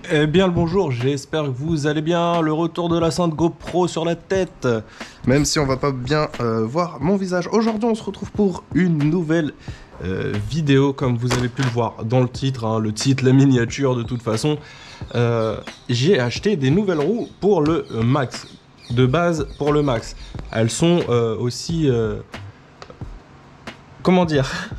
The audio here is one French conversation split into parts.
Eh bien le bonjour, j'espère que vous allez bien, le retour de la Sainte GoPro sur la tête. Même si on va pas bien voir mon visage. Aujourd'hui on se retrouve pour une nouvelle vidéo, comme vous avez pu le voir dans le titre, hein, la miniature de toute façon. J'ai acheté des nouvelles roues pour le Max, de base pour le Max. Elles sont aussi... comment dire?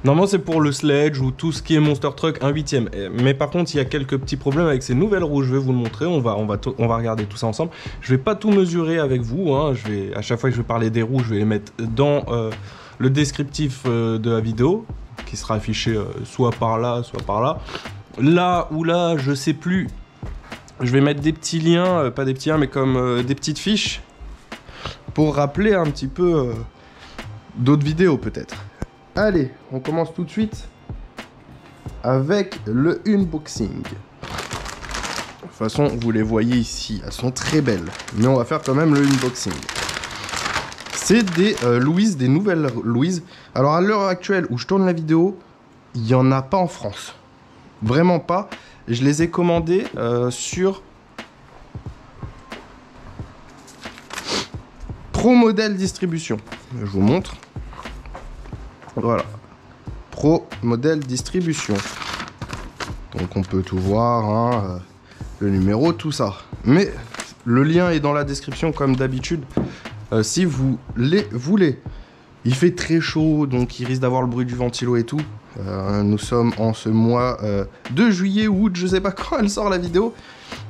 Normalement c'est pour le sledge ou tout ce qui est Monster Truck 1/8. Mais par contre il y a quelques petits problèmes avec ces nouvelles roues, je vais vous le montrer, on va regarder tout ça ensemble. Je vais pas tout mesurer avec vous, hein. À chaque fois que je vais parler des roues, je vais les mettre dans le descriptif de la vidéo, qui sera affiché soit par là, soit par là. Là ou là, je sais plus. Je vais mettre des petits liens, pas des petits liens mais comme des petites fiches, pour rappeler un petit peu d'autres vidéos peut-être. Allez, on commence tout de suite avec le unboxing. De toute façon, vous les voyez ici, elles sont très belles. Mais on va faire quand même le unboxing. C'est des Louise, des nouvelles Louise. Alors à l'heure actuelle où je tourne la vidéo, il n'y en a pas en France. Vraiment pas. Je les ai commandées sur Pro Model Distribution. Je vous montre. Voilà, Pro Model Distribution. Donc on peut tout voir, hein, le numéro, tout ça. Mais le lien est dans la description comme d'habitude, si vous les voulez. Il fait très chaud, donc il risque d'avoir le bruit du ventilo et tout. Nous sommes en ce mois de juillet ou août, je sais pas quand elle sort la vidéo.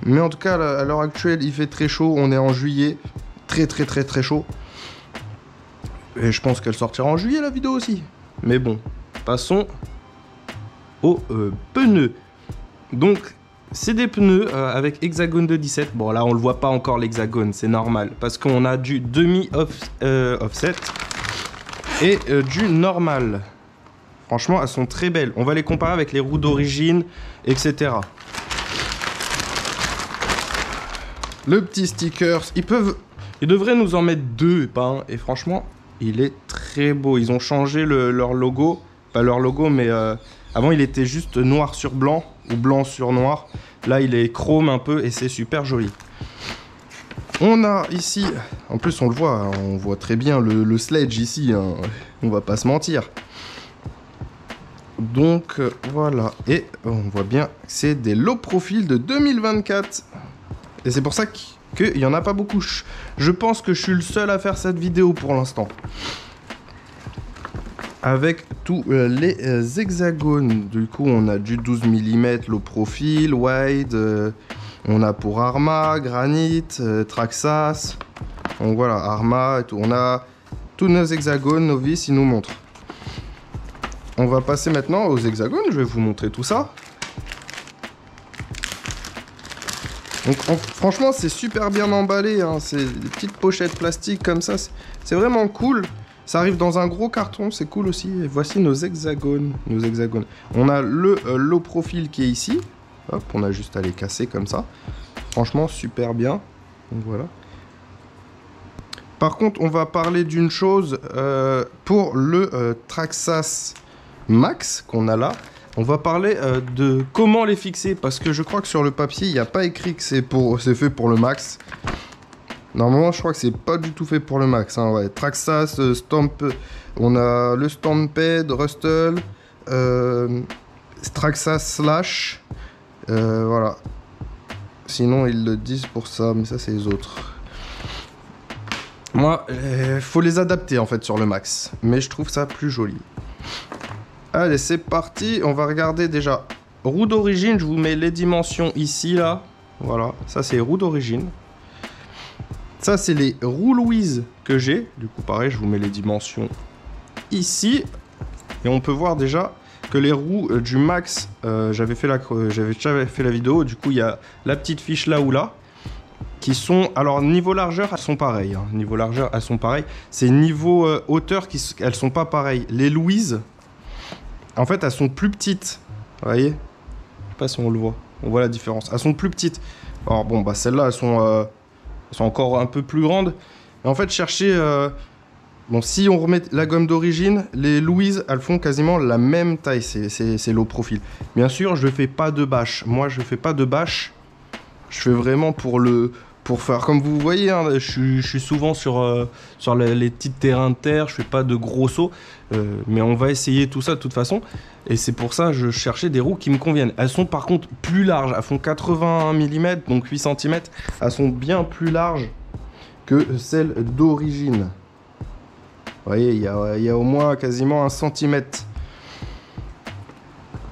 Mais en tout cas, à l'heure actuelle, il fait très chaud. On est en juillet, très chaud. Et je pense qu'elle sortira en juillet la vidéo aussi. Mais bon, passons aux pneus. Donc, c'est des pneus avec hexagone de 17. Bon, là, on le voit pas encore l'hexagone, c'est normal. Parce qu'on a du demi-offset et du normal. Franchement, elles sont très belles. On va les comparer avec les roues d'origine, etc. Le petit sticker, ils devraient nous en mettre deux, pas un. Et franchement... il est très beau. Ils ont changé leur logo. Pas leur logo, mais avant il était juste noir sur blanc ou blanc sur noir. Là il est chrome un peu et c'est super joli. On a ici, en plus on le voit, hein, on voit très bien le sledge ici, hein, on va pas se mentir. Donc voilà, et on voit bien que c'est des low profil de 2024. Et c'est pour ça qu'il n'y en a pas beaucoup. Je pense que je suis le seul à faire cette vidéo pour l'instant. Avec tous les hexagones. Du coup, on a du 12 mm low profil, wide. On a pour Arrma, Granit, Traxxas. Donc voilà, Arrma et tout. On a tous nos hexagones, nos vis, ils nous montrent. On va passer maintenant aux hexagones. Je vais vous montrer tout ça. Donc franchement c'est super bien emballé, hein. C'est des petites pochettes plastiques comme ça, c'est vraiment cool. Ça arrive dans un gros carton, c'est cool aussi. Et voici nos hexagones. On a le low profil qui est ici. Hop, on a juste à les casser comme ça. Franchement super bien. Donc voilà. Par contre on va parler d'une chose pour le Traxxas Max qu'on a là. On va parler de comment les fixer, parce que je crois que sur le papier, il n'y a pas écrit que c'est fait pour le Max. Normalement, je crois que c'est pas du tout fait pour le Max. Hein, ouais. Traxxas, Stamp, on a le Stampede, Rustle, Traxxas Slash. Voilà. Sinon, ils le disent pour ça, mais ça, c'est les autres. Moi, faut les adapter en fait sur le Max, mais je trouve ça plus joli. Allez, c'est parti. On va regarder déjà. Roue d'origine, je vous mets les dimensions ici, là. Voilà, ça c'est roue d'origine. Ça, c'est les roues Louise que j'ai. Du coup, pareil, je vous mets les dimensions ici. Et on peut voir déjà que les roues du Max, j'avais déjà fait la vidéo. Du coup, il y a la petite fiche là ou là. Qui sont... Alors, niveau largeur, elles sont pareilles. Hein. Niveau largeur, elles sont pareilles. C'est niveau hauteur, elles sont pas pareilles. Les Louise... en fait, elles sont plus petites. Vous voyez? Je sais pas si on le voit. On voit la différence. Elles sont plus petites. Alors bon, bah celles-là, elles sont encore un peu plus grandes. Et en fait, chercher Bon, si on remet la gomme d'origine, les Louise, elles font quasiment la même taille, c'est low profil. Bien sûr, je fais pas de bâche. Moi, je fais pas de bâche. Je fais vraiment pour faire, comme vous voyez, hein, je suis souvent sur les petits terrains de terre, je fais pas de gros sauts, mais on va essayer tout ça de toute façon. Et c'est pour ça que je cherchais des roues qui me conviennent. Elles sont par contre plus larges, elles font 81 mm, donc 8 cm. Elles sont bien plus larges que celles d'origine. Vous voyez, il y a au moins quasiment 1 cm.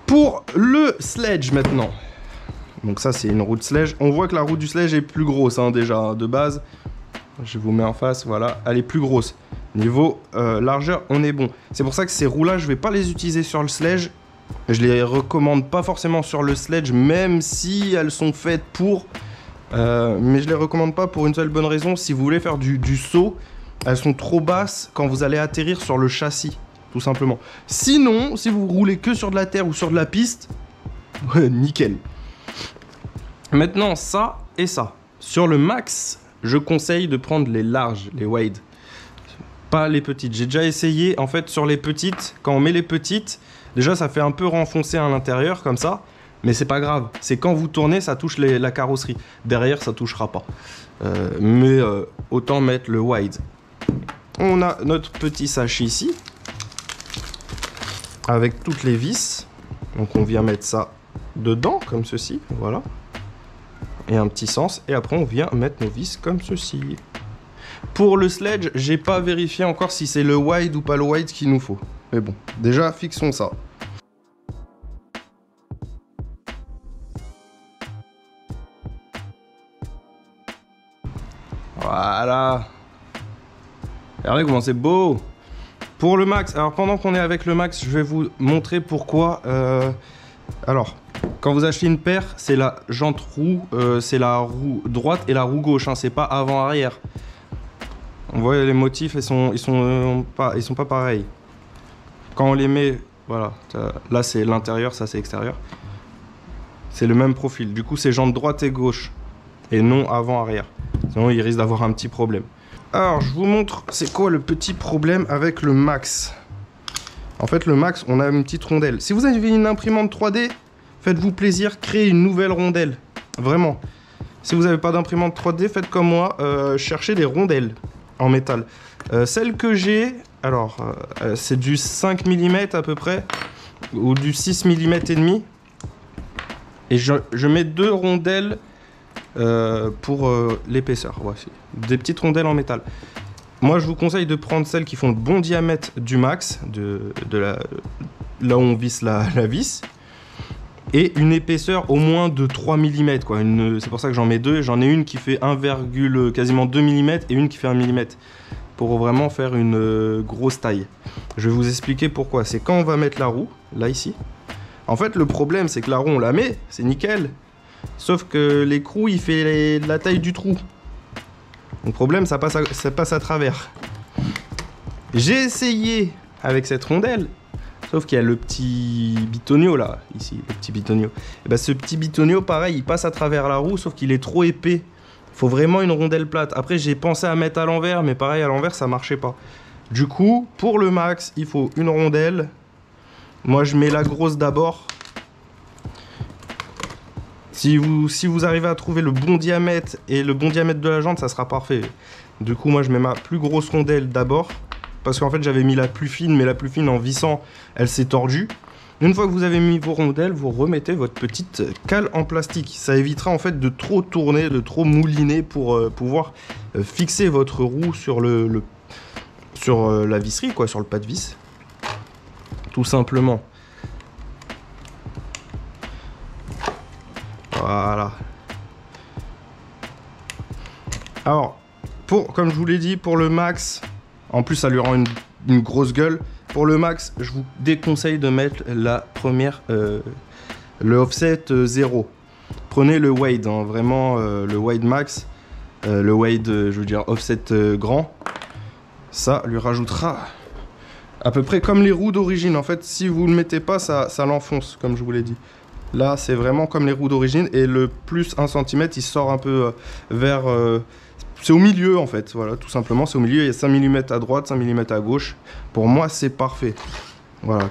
Pour le sledge maintenant. Donc ça, c'est une roue de sledge. On voit que la roue du sledge est plus grosse, hein, déjà, de base. Je vous mets en face, voilà. Elle est plus grosse. Niveau largeur, on est bon. C'est pour ça que ces roues-là, je ne vais pas les utiliser sur le sledge. Je les recommande pas forcément sur le sledge, même si elles sont faites pour. Mais je les recommande pas pour une seule bonne raison. Si vous voulez faire du saut, elles sont trop basses quand vous allez atterrir sur le châssis, tout simplement. Sinon, si vous roulez que sur de la terre ou sur de la piste, nickel. Maintenant, ça et ça. Sur le max, je conseille de prendre les larges, les wide. Pas les petites. J'ai déjà essayé, en fait, sur les petites. Quand on met les petites, déjà, ça fait un peu renfoncer à l'intérieur, comme ça. Mais c'est pas grave. C'est quand vous tournez, ça touche la carrosserie. Derrière, ça touchera pas. Mais autant mettre le wide. On a notre petit sachet ici. Avec toutes les vis. Donc, on vient mettre ça dedans, comme ceci. Voilà. Et un petit sens, et après on vient mettre nos vis comme ceci. Pour le sledge, j'ai pas vérifié encore si c'est le wide ou pas le wide qu'il nous faut. Mais bon, déjà fixons ça. Voilà. Regardez comment c'est beau. Pour le max, alors pendant qu'on est avec le max, je vais vous montrer pourquoi. Alors, quand vous achetez une paire, c'est la jante roue, c'est la roue droite et la roue gauche, hein, c'est pas avant-arrière. On voit les motifs, ils sont pas pareils. Quand on les met, voilà, là c'est l'intérieur, ça c'est l'extérieur. C'est le même profil. Du coup, c'est jante droite et gauche et non avant-arrière. Sinon, il risque d'avoir un petit problème. Alors, je vous montre, c'est quoi le petit problème avec le max. En fait, le max, on a une petite rondelle. Si vous avez une imprimante 3D, faites-vous plaisir, créez une nouvelle rondelle. Vraiment. Si vous n'avez pas d'imprimante 3D, faites comme moi, cherchez des rondelles en métal. Celle que j'ai, alors, c'est du 5 mm à peu près, ou du 6 mm et demi. Et je mets 2 rondelles pour l'épaisseur. Voici. Des petites rondelles en métal. Moi, je vous conseille de prendre celles qui font le bon diamètre du max, là où on visse la vis. Et une épaisseur au moins de 3 mm, quoi. C'est pour ça que j'en mets 2. J'en ai une qui fait quasiment 2 mm et une qui fait 1 mm. Pour vraiment faire une grosse taille. Je vais vous expliquer pourquoi. C'est quand on va mettre la roue, là, ici. En fait, le problème, c'est que la roue, on la met, c'est nickel. Sauf que l'écrou, il fait la taille du trou. Le problème, ça passe à travers. J'ai essayé avec cette rondelle. Sauf qu'il y a le petit bitonio là, ici, le petit bitonio. Et ben, ce petit bitonio, pareil, il passe à travers la roue, sauf qu'il est trop épais. Il faut vraiment une rondelle plate. Après, j'ai pensé à mettre à l'envers, mais pareil, à l'envers, ça marchait pas. Du coup, pour le max, il faut une rondelle. Moi, je mets la grosse d'abord. Si vous arrivez à trouver le bon diamètre et le bon diamètre de la jante, ça sera parfait. Du coup, moi, je mets ma plus grosse rondelle d'abord. Parce qu'en fait, j'avais mis la plus fine, mais la plus fine, en vissant, elle s'est tordue. Une fois que vous avez mis vos rondelles, vous remettez votre petite cale en plastique. Ça évitera en fait de trop tourner, de trop mouliner pour pouvoir fixer votre roue sur la visserie, quoi, sur le pas de vis. Tout simplement. Voilà. Alors, comme je vous l'ai dit, pour le max... En plus, ça lui rend une grosse gueule. Pour le max, je vous déconseille de mettre la première, le offset 0. Prenez le wide, hein, vraiment le wide max. Le wide, je veux dire offset grand. Ça lui rajoutera à peu près comme les roues d'origine. En fait, si vous ne le mettez pas, ça l'enfonce, comme je vous l'ai dit. Là, c'est vraiment comme les roues d'origine. Et le plus 1 cm, il sort un peu vers... c'est au milieu en fait, voilà, tout simplement, c'est au milieu, il y a 5 mm à droite, 5 mm à gauche. Pour moi, c'est parfait. Voilà.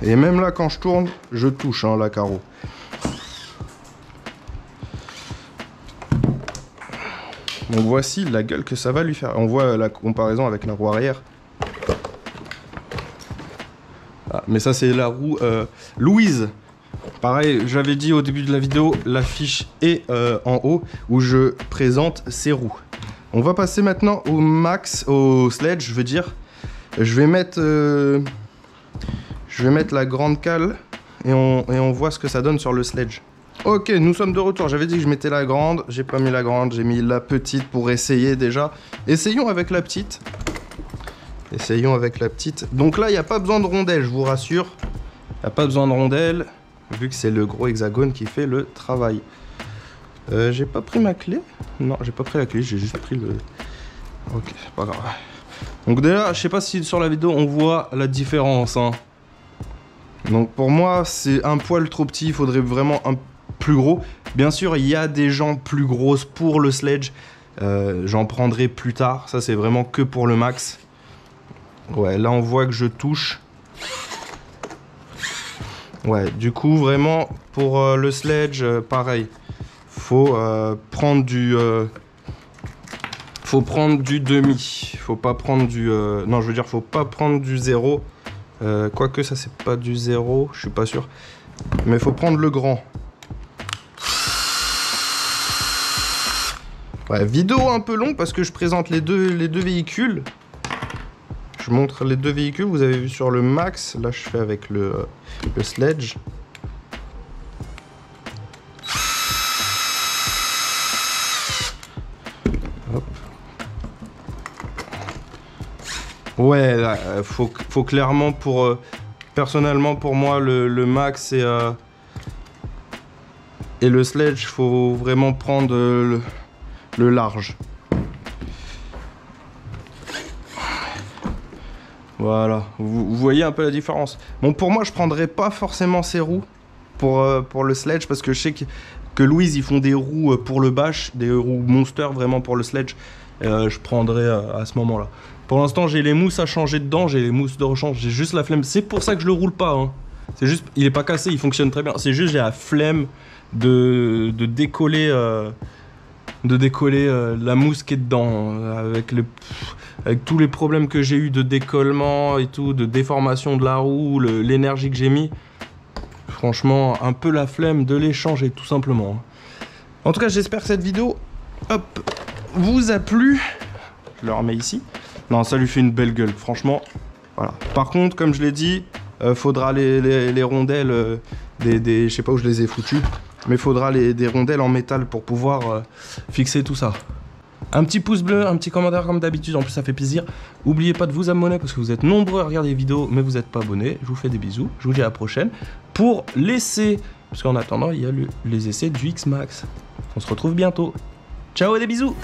Et même là, quand je tourne, je touche hein, la carreau. Donc voici la gueule que ça va lui faire. On voit la comparaison avec la roue arrière. Ah, mais ça c'est la roue Louise. Pareil, j'avais dit au début de la vidéo, l'affiche est en haut où je présente ces roues. On va passer maintenant au max, au sledge, je veux dire. Je vais mettre la grande cale et on voit ce que ça donne sur le sledge. Ok, nous sommes de retour. J'avais dit que je mettais la grande, j'ai pas mis la grande, j'ai mis la petite pour essayer déjà. Essayons avec la petite. Essayons avec la petite. Donc là, il n'y a pas besoin de rondelle, je vous rassure. Il n'y a pas besoin de rondelle, vu que c'est le gros hexagone qui fait le travail. J'ai pas pris ma clé. Non, j'ai pas pris la clé, j'ai juste pris le... Ok, c'est pas grave. Donc déjà, je sais pas si sur la vidéo on voit la différence. Hein. Donc pour moi, c'est un poil trop petit, il faudrait vraiment un plus gros. Bien sûr, il y a des jantes plus grosses pour le sledge. J'en prendrai plus tard. Ça, c'est vraiment que pour le max. Ouais, là, on voit que je touche. Ouais, du coup, vraiment, pour le sledge, pareil. Faut prendre du... faut prendre du demi. Faut pas prendre du... non, je veux dire, faut pas prendre du 0. Quoique, ça, c'est pas du 0. Je suis pas sûr. Mais faut prendre le grand. Ouais, vidéo un peu longue parce que je présente les deux véhicules. Je montre les deux véhicules. Vous avez vu sur le max. Là, je fais avec le sledge. Hop. Ouais, là, faut clairement pour... personnellement, pour moi, le max et le sledge, faut vraiment prendre le large. Voilà, vous voyez un peu la différence. Bon, pour moi, je prendrais pas forcément ces roues pour le sledge, parce que je sais que Louise, ils font des roues pour le bash, des roues monster vraiment pour le sledge. Je prendrais à ce moment-là. Pour l'instant, j'ai les mousses à changer dedans, j'ai les mousses de rechange, j'ai juste la flemme. C'est pour ça que je le roule pas. Hein. C'est juste, il est pas cassé, il fonctionne très bien. C'est juste, j'ai la flemme de décoller la mousse qui est dedans, avec tous les problèmes que j'ai eu de décollement et tout, de déformation de la roue, l'énergie que j'ai mis. Franchement, un peu la flemme de les changer, tout simplement. En tout cas, j'espère que cette vidéo, hop, vous a plu. Je le remets ici. Non, ça lui fait une belle gueule, franchement. Voilà. Par contre, comme je l'ai dit, faudra les rondelles, je sais pas où je les ai foutues. Mais il faudra des rondelles en métal pour pouvoir fixer tout ça. Un petit pouce bleu, un petit commentaire comme d'habitude, en plus ça fait plaisir. N'oubliez pas de vous abonner parce que vous êtes nombreux à regarder les vidéos mais vous n'êtes pas abonnés. Je vous fais des bisous, je vous dis à la prochaine pour l'essai. Parce qu'en attendant, il y a les essais du X-Max. On se retrouve bientôt. Ciao et des bisous.